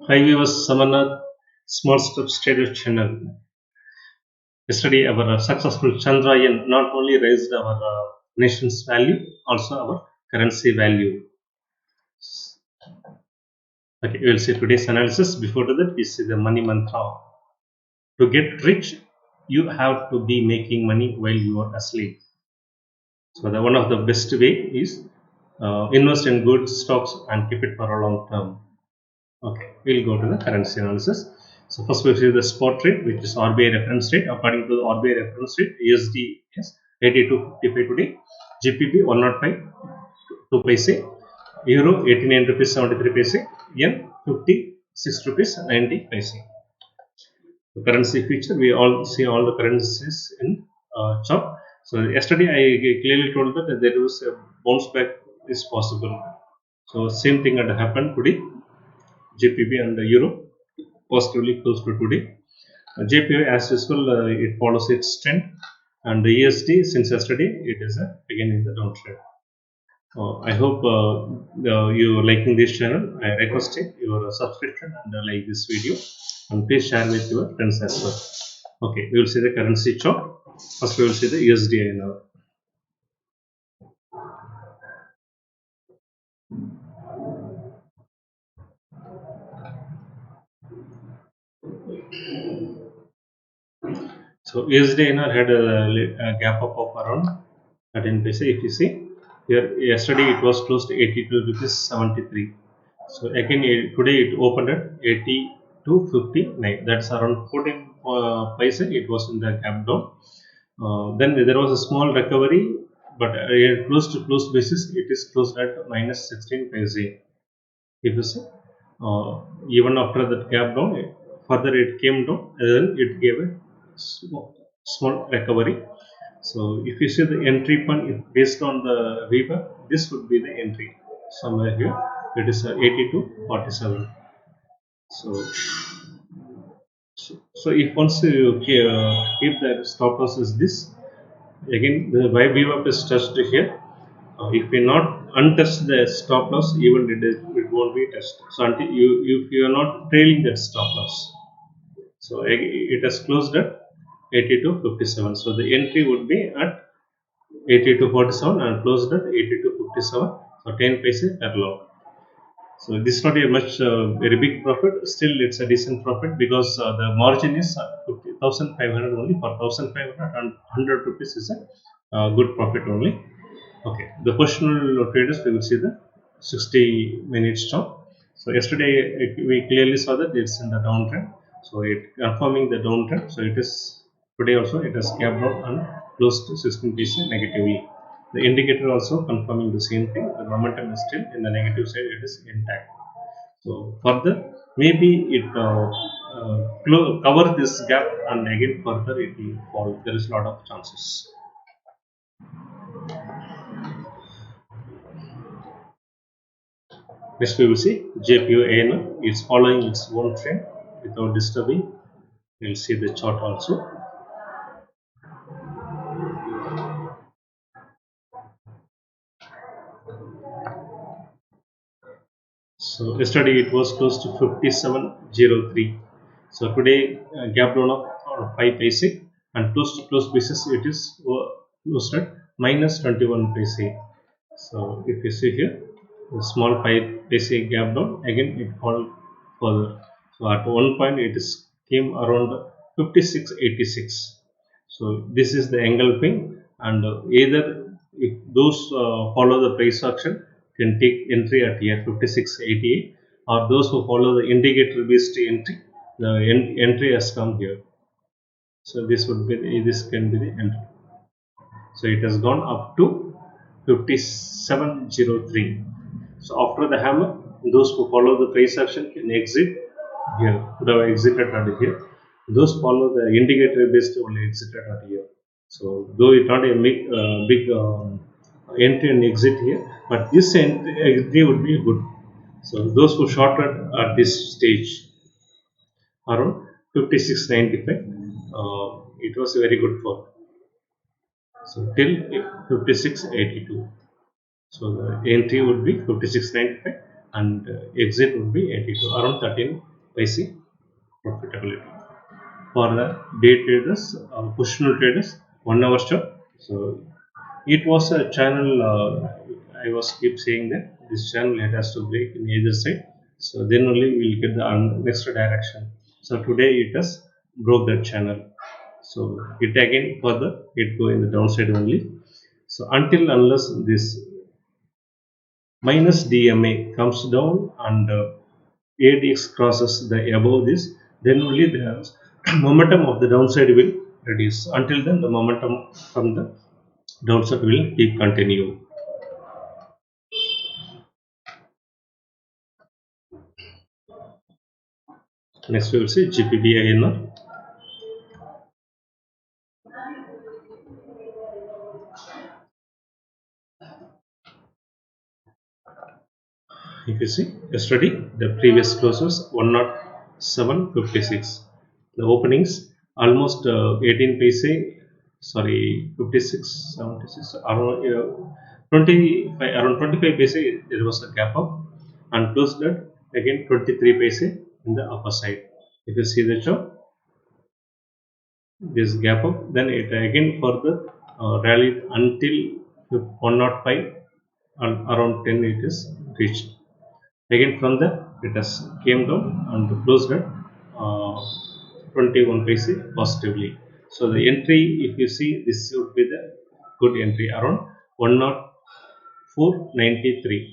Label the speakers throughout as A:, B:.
A: Hi viewers, Samarnath, Small Steps Trader channel. Yesterday, our successful Chandrayaan not only raised our nation's value, also our currency value. Okay, we will see today's analysis. Before that, we see the money mantra. To get rich, you have to be making money while you are asleep. So, the one of the best way is invest in good stocks and keep it for a long term. Okay, we'll go to the currency analysis. So first we see the spot rate, which is RBI reference rate. According to the RBI reference rate, USD is 82.55 today, GBP 105 2 paise, Euro 89 rupees 73 paise, Yen 56 rupees 90 paise. The currency feature, we all see all the currencies in chart. So yesterday I clearly told that there was a bounce back is possible. So same thing had happened today. JPY and the Euro positively close to today. JPY as usual it follows its trend, and the USD since yesterday it is again in the downtrend. I hope you are liking this channel. I request your subscription and like this video, and please share with your friends as well. Okay, we will see the currency chart. First we will see the USDINR. So USDINR had a gap up of around 13 paise. If you see here, yesterday it was close to 82 rupees 73. So again today it opened at 82.59. That's around 14 paise. It was in the gap down. Then there was a small recovery, but close to close basis it is closed at minus 16 paise. If you see, even after that gap down, further it came down, and then it gave a small recovery. So if you see the entry point based on the Weaver, this would be the entry somewhere here. It is 82.47. So, so if once you keep the stop loss is this, again the Weaver is touched here. If we not untouch the stop loss, even it won't be touched. So until if you are not trailing that stop loss, so it has closed at 82.57. So the entry would be at 82.47 and closed at 82.57. So 10 paise per lot. So this is not a much very big profit. Still, it's a decent profit because the margin is 1,500 only. For 1,500 and 100 rupees is a good profit only. Okay, the positional traders, we will see the 60 minutes chart. So yesterday we clearly saw that it's in the downtrend. So it confirming the downtrend. So it is today also it has gapped out and closed 16% negatively. The indicator also confirming the same thing. The momentum is still in the negative side. It is intact. So further, maybe it cover this gap and again further it will fall. There is a lot of chances. Next we will see JPYINR is following its own trend without disturbing. We will see the chart also. So yesterday it was close to 57.03. So today gap down of 5 paise and close to close basis it is closed at minus 21 paise. So if you see here, the small 5 paise gap down, again it fall further. So at one point it is came around 56.86. So this is the engulfing, and either if those follow the price action can take entry at here 56.88, or those who follow the indicator based entry, the entry has come here. So this would be this can be the entry. So it has gone up to 57.03. So after the hammer, those who follow the price action can exit here. Could have exited at here. Those follow the indicator based only exited at here. So though it's not a big entry and exit here, but this entry would be good. So those who shorted at this stage around 56.95, it was very good for. So till 56.82. So the entry would be 56.95 and exit would be 82, around 13 paise profitability. For the day traders, positional traders, 1 hour chart. So it was a channel. I was keep saying that this channel, it has to break in either side. So then only we will get the next direction. So today it has broke that channel. So it again further it go in the downside only. So until unless this minus DMA comes down and ADX crosses the above this, then only the momentum of the downside will reduce. Until then, the momentum from the downside will keep continue. Next we will see GBPINR. If you see yesterday, the previous close was 107.56. The openings almost 18 paise, sorry, 56, 76, around 25, around 25 paise. There was a gap up and closed that again 23 paise in the upper side. If you see the chart, this gap up, then it again further rallied until 105 and around 10 it is reached. Again from there it has came down and closed at 21 paise positively. So the entry, if you see, this would be the good entry around 104.93.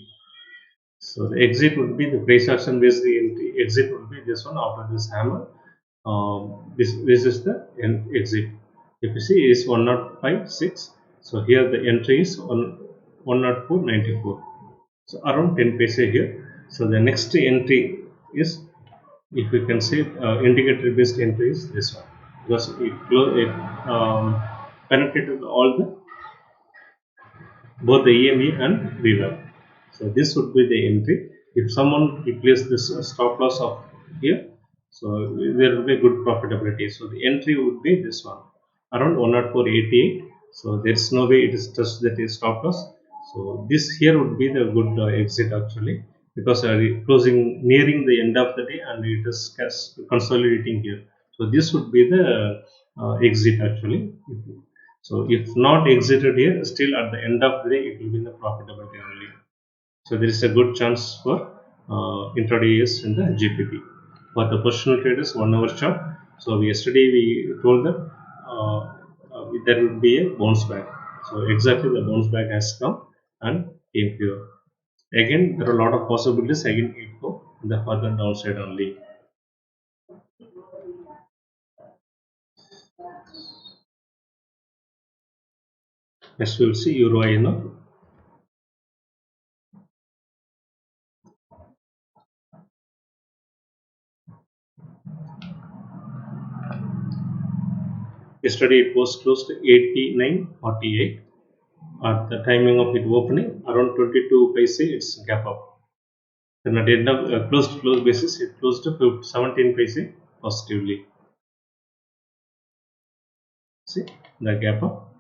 A: So the exit would be the price action based entry. Exit would be this one after this hammer. This is the exit. If you see, is 105.6. So here the entry is 104.94. So around 10 paise here. So the next entry is, if we can say, indicator based entry is this one, because it penetrated all the both the EME and VWAP. So this would be the entry. If someone replaces this stop loss of here, so there will be good profitability. So the entry would be this one around 104.88. So there is no way it is just that is stop loss. So this here would be the good exit actually, because closing nearing the end of the day and it is consolidating here. So this would be the exit actually. So if not exited here, still at the end of the day, it will be in the profitability only. So there is a good chance for intraday is in the GPP. For the positional traders, 1 hour chart. So yesterday we told that there will be a bounce back. So exactly the bounce back has come and came here. Again, there are a lot of possibilities. Again, it go in the further downside only. Next we will see EURINR. Yesterday it was closed to 89.48. At the timing of it opening, around 22 paise, it's gap up. Then at the end of close basis, it closed to 17 paise positively. See the gap up.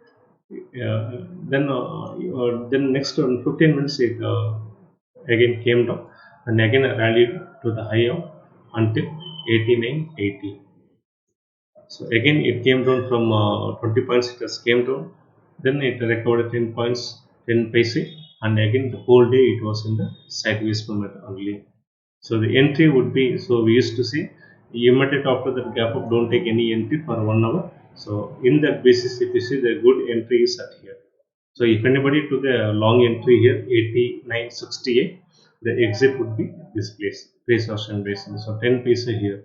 A: Then next on 15 minutes, it again came down and again rallied to the high of until 89.80. So again it came down from 20 points, it has came down, then it recovered 10 points, 10 paise, and again the whole day it was in the sideways movement only. So the entry would be, so we used to see immediate after that gap up, don't take any entry for 1 hour. So in that basis, if you see, the good entry is at here. So if anybody took a long entry here 89.68, the exit would be this place, price action basis. So 10 paise here.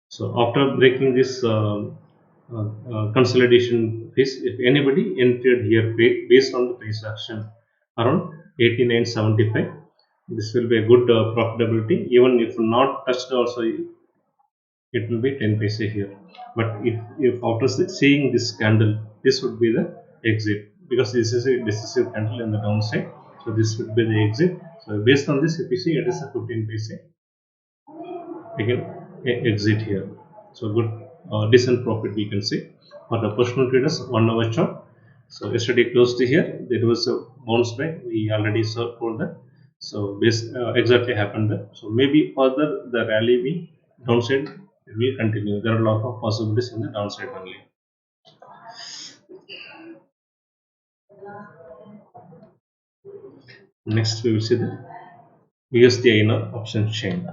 A: So after breaking this consolidation phase, if anybody entered here based on the price action around 89.75, this will be a good profitability. Even if not touched also, it will be 10 paise here. But if after seeing this candle, this would be the exit, because this is a decisive candle in the downside. So this would be the exit. So based on this, if you see, it is a 15 paise. Again exit here. So good decent profit we can see for the positional traders. 1 hour chart. So yesterday closed here, there was a bounce back, we already saw for that. So this exactly happened there. So maybe further the rally will downside will continue. There are a lot of possibilities in the downside only. Next we will see the USDINR option chain.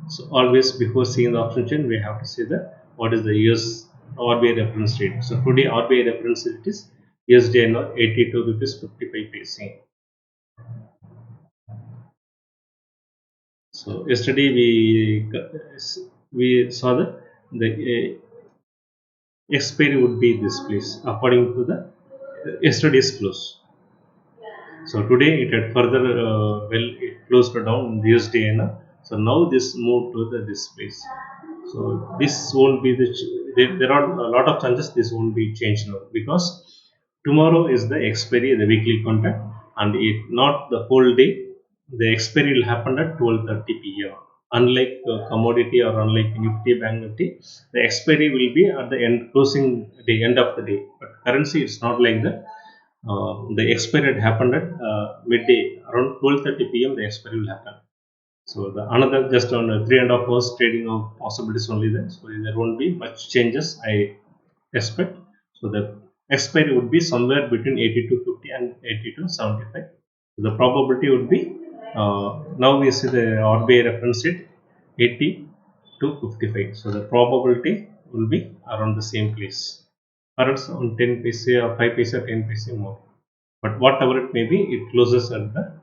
A: So always before seeing the option chain, we have to see the what is the US RBI reference rate. So today RBI reference rate is USDINR 82 rupees 55 paise. So yesterday we saw that the expiry would be this place according to the yesterday's close. So today it had further it closed down in the USDINR. So now this moved to this place. So this won't be there are a lot of chances this won't be changed now, because tomorrow is the expiry, the weekly contract, and it not the whole day. The expiry will happen at 12:30 p.m. Unlike commodity or unlike Nifty, Bank Nifty, the expiry will be at the end, closing the end of the day. But currency, it's not like that. The expiry had happened at midday, around 12:30 p.m. The expiry will happen. So the another just on 3.5 hours trading of possibilities only then. So there won't be much changes, I expect. So the expiry would be somewhere between 82.50 and 82.75. So the probability would be now we see the RBI reference rate 80 to 55. So the probability will be around the same place, perhaps on 10 paise or 5 paise or 10 paise more. But whatever it may be, it closes at the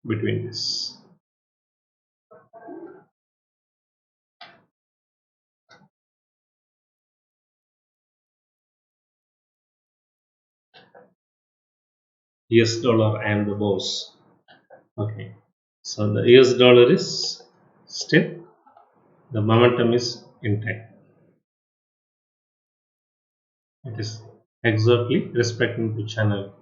A: between this. US dollar, I am the boss. Okay. So the US dollar is still, the momentum is intact. It is exactly respecting the channel.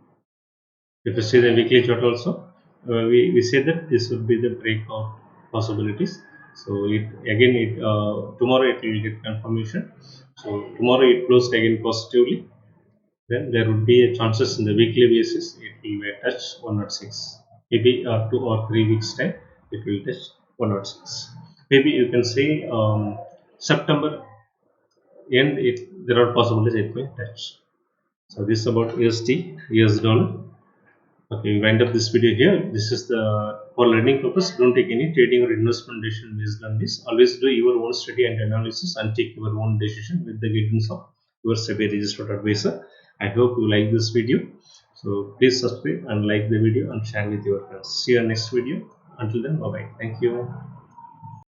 A: If you see the weekly chart also, we say that this would be the breakout possibilities. So it again tomorrow it will get confirmation. So tomorrow it closed again positively. Then there would be a chances in the weekly basis it will touch 106. Maybe 2 or 3 weeks time it will touch 106. Maybe you can say September end there are possibilities it may touch. So this is about USD, US dollar. Okay, we wind up this video here. This is the for learning purpose. Don't take any trading or investment decision based on this. Always do your own study and analysis and take your own decision with the guidance of your SEBI registered advisor. I hope you like this video. So please subscribe and like the video and share with your friends. See you next video. Until then, bye bye. Thank you.